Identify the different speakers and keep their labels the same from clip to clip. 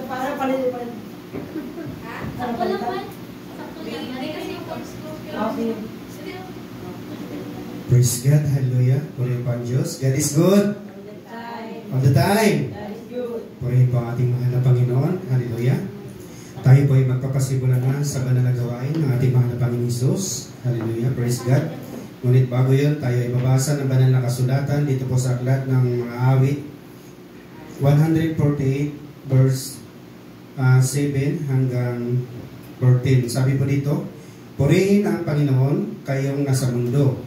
Speaker 1: Para palit.
Speaker 2: Sakto lang ba? Sakto lang. Mali kasi yung
Speaker 3: Praise God, hallelujah. Purihin po ang Diyos. God is good. All the time. Purihin po ang ating mahal na Panginoon. Hallelujah. Tayo po ay magpapasimulan na sa banal na gawain ng ating mahal na Panginoon Jesus. Hallelujah. Praise God. Ngunit bago yun, tayo ay mabasa ng banal na kasulatan dito po sa aklat ng mga awit. 148 verse 7 hanggang 14. Sabi po dito, purihin ang Panginoon kayong nasa mundo,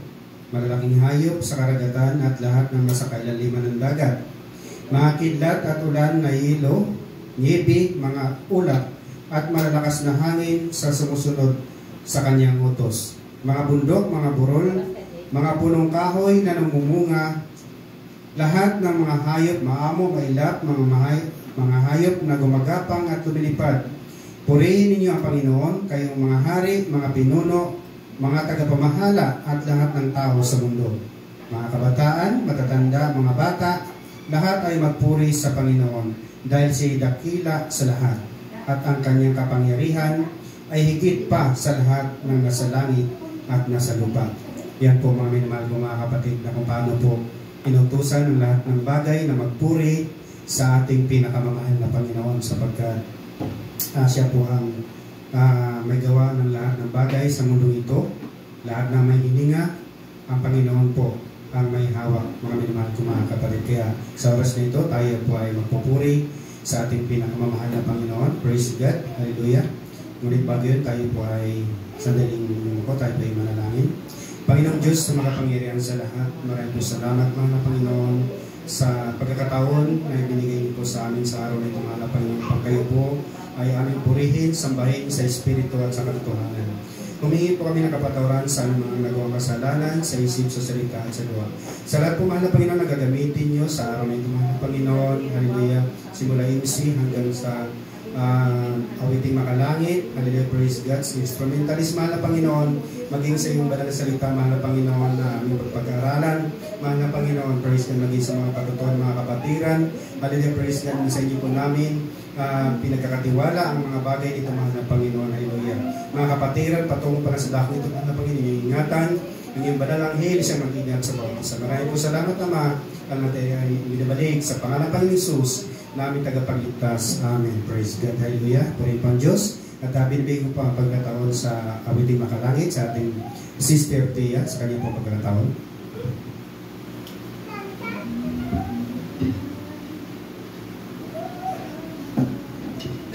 Speaker 3: malalaking hayop sa karagatan at lahat ng nasa kailaliman ng dagat, mga kidlat at ulan na ilo, nyebi, mga ulap, at malalakas na hangin sa sumusunod sa kanyang utos, mga bundok, mga burol, mga punong kahoy na namumunga, lahat ng mga hayop, maamo, mailap, mga hayop na gumagapang at lumilipad. Purihin ninyo ang Panginoon, kayong mga hari, mga pinuno, mga tagapamahala at lahat ng tao sa mundo. Mga kabataan, matatanda, mga bata, lahat ay magpuri sa Panginoon dahil siya'y dakila sa lahat at ang kanyang kapangyarihan ay higit pa sa lahat ng nasa langit at nasa lupa. Yan po mga minamahal ko mga kapatid na kung paano po inutusan ng lahat ng bagay na magpuri sa ating pinakamamahal na Panginoon sapagkat siya po ang may gawa ng lahat ng bagay sa mundo ito. Lahat na may hininga, ang Panginoon po ang may hawak, mga minamahal ko mga kapatid. Kaya sa oras na ito, tayo po ay magpupuri sa ating pinakamamahal na Panginoon. Praise God. Hallelujah. Ngunit bago yun, tayo po ay sandaling tayo po ay manalangin. Panginoong Diyos na makapangyarihan sa lahat, maraming salamat mga Panginoon sa pagkakataon na binigay niyo po sa amin sa araw na ito mga Panginoon. Pag kayo po ay aming purihin, sambahin sa Espiritu at sa katotohanan. Humingi po kami ng kapatawaran sa mga nagawang kasalanan, sa isip, sa salita at sa gawa. Sa lahat po mahal na Panginoon na gagamitin niyo sa araw na ito mahal na Panginoon. Hallelujah. Simula MC hanggang sa awiting makalangit. Hallelujah. Praise God. Sa instrumentalist mahal na Panginoon, maging sa iyong banal na salita mahal na Panginoon na aming pagpag-aaralan. Mahal na Panginoon, praise God, maging sa mga katotohan, mga kapatiran. Hallelujah. Praise God. Sa inyo po namin pinagkakatiwala ang mga bagay dito mahal na Panginoon. Hallelujah. Mga kapatiran, patungo pa na sa dako ito mahal na Panginoon, iingatan ang iyong banal anghel siya mag-ingat sa bawat isa. Maraming po salamat Ama, ang natin ay binabalik sa pangalan ng Jesus na aming tagapagligtas. Amen. Praise God. Hallelujah. Purihin po ang Diyos. At binibigay ko pa ang pagkataon sa awiting makalangit sa ating Sister Thea sa kanyang po pagkataon.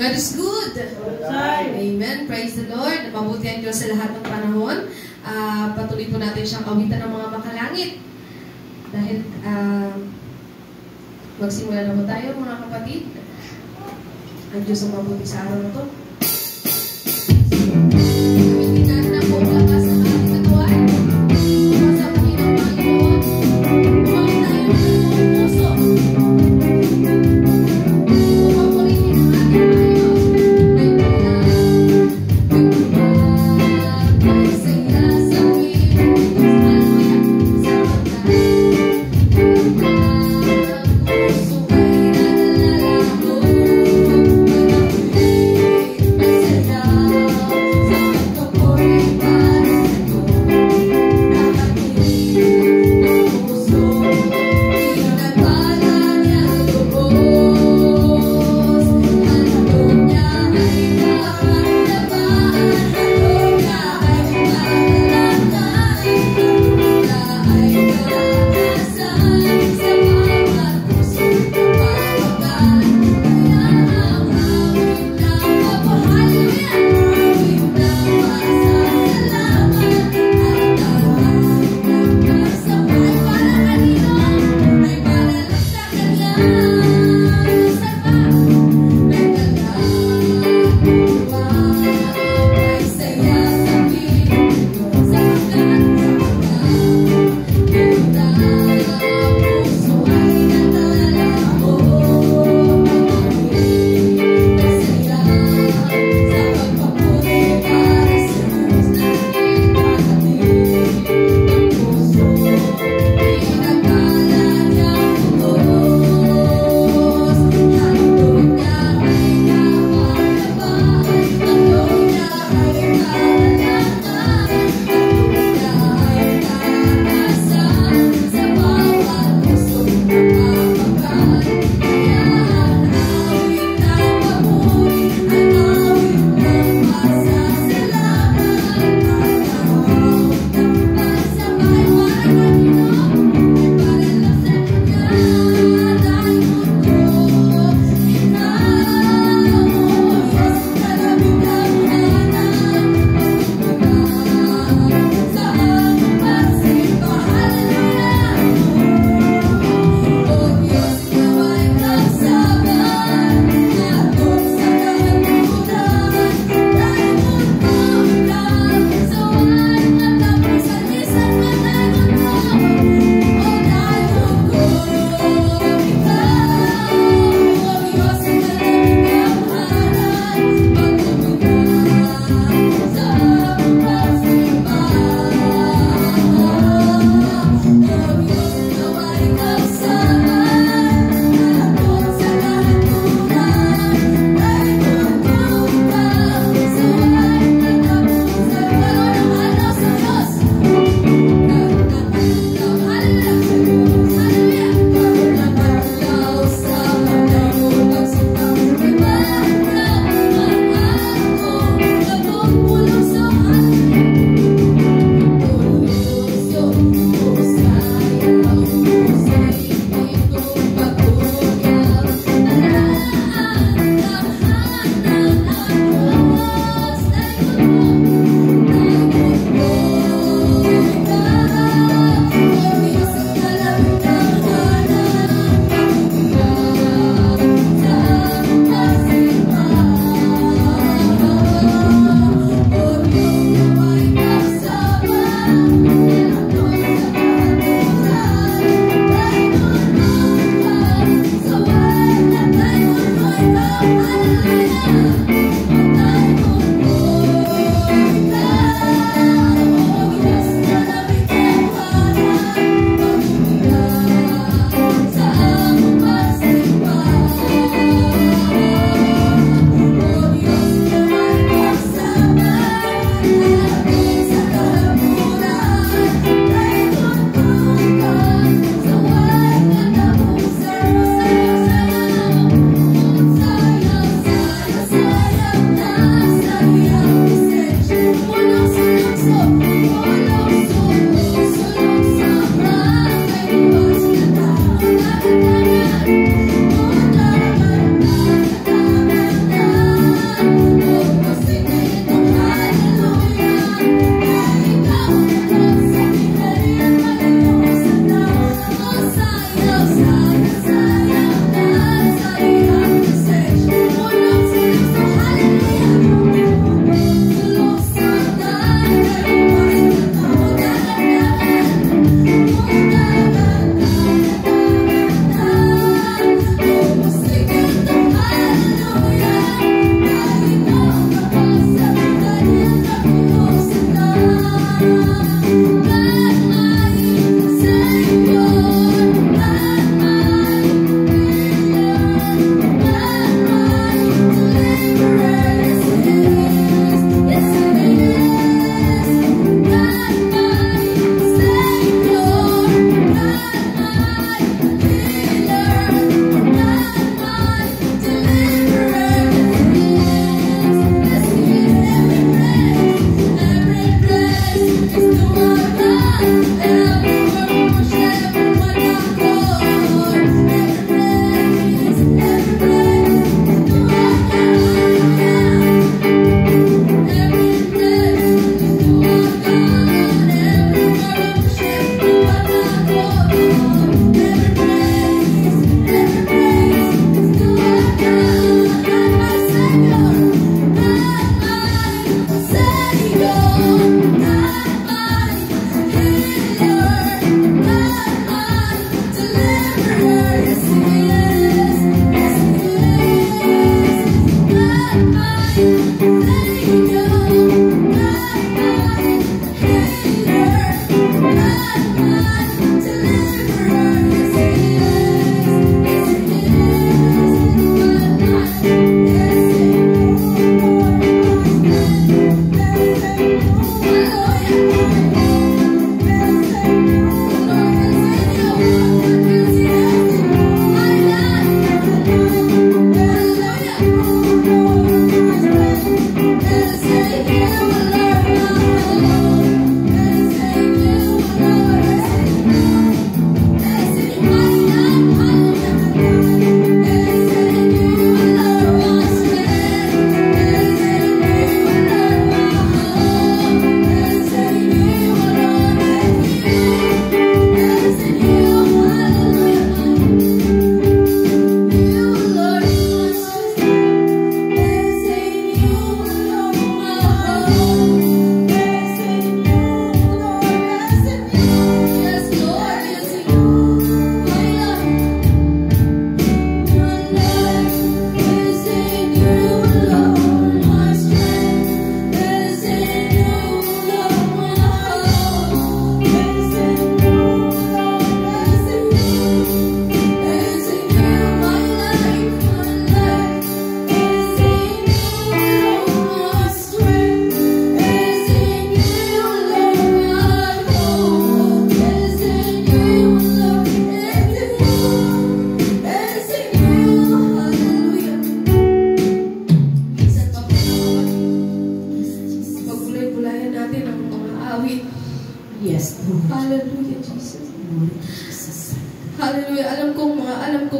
Speaker 4: God is good. Amen. Praise the Lord. Mabuti ang Diyos sa lahat ng panahon. Patuloy po natin siyang awitan ng mga makalangit. Dahil magsimula na po tayo mga kapatid. Ang Diyos ang mabuti sa araw na ito. Gamitin natin na po ang lakas ng ating katuan. Sa Panginoon, Panginoon. Bumawi tayo ng buong puso.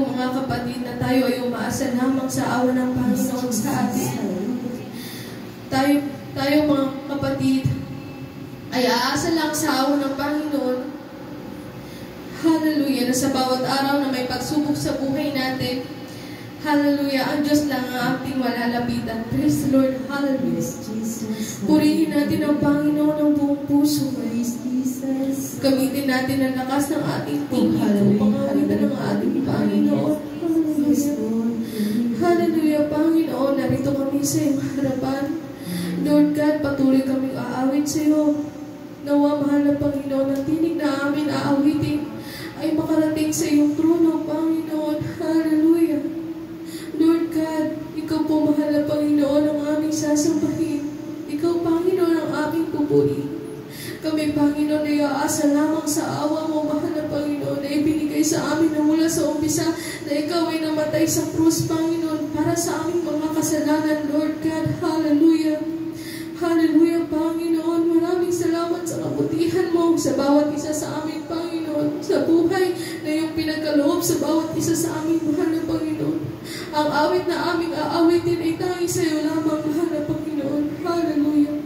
Speaker 4: po mga kapatid na tayo ay umaasa lamang sa awa ng Panginoon sa atin. Tayo mga kapatid ay aasa lang sa awa ng Panginoon. Hallelujah, na sa bawat araw na may pagsubok sa buhay natin, hallelujah, ang Diyos lang ang ating malalapitan. Praise the Lord, hallelujah. Purihin natin ang Panginoon ng buong puso. Gamitin natin ang lakas ng ating tingin upang awitan ng ating Panginoon. Hallelujah, Panginoon, narito kami sa iyong harapan. Lord God, patuloy kaming aawit sa iyo. Nawa, mahal na Panginoon, ang tinig na amin aawitin ay makarating sa iyong trono, Panginoon. Hallelujah. Lord God, ikaw po, mahal na Panginoon, ang aming sasambahin. Ikaw, Panginoon, ang aming pupurihin. Kami, Panginoon, ay aasa lamang sa awa mo, mahal na Panginoon, na ibinigay sa amin na mula sa umpisa na ikaw ay namatay sa krus, Panginoon, para sa aming mga kasalanan, Lord God. Hallelujah. Hallelujah, Panginoon. Maraming salamat sa kabutihan mo sa bawat isa sa amin, Panginoon, sa buhay na iyong pinagkaloob sa bawat isa sa amin, mahal na Panginoon. Ang awit na aming aawitin ay tanging sa iyo lamang, mahal na Panginoon. Hallelujah.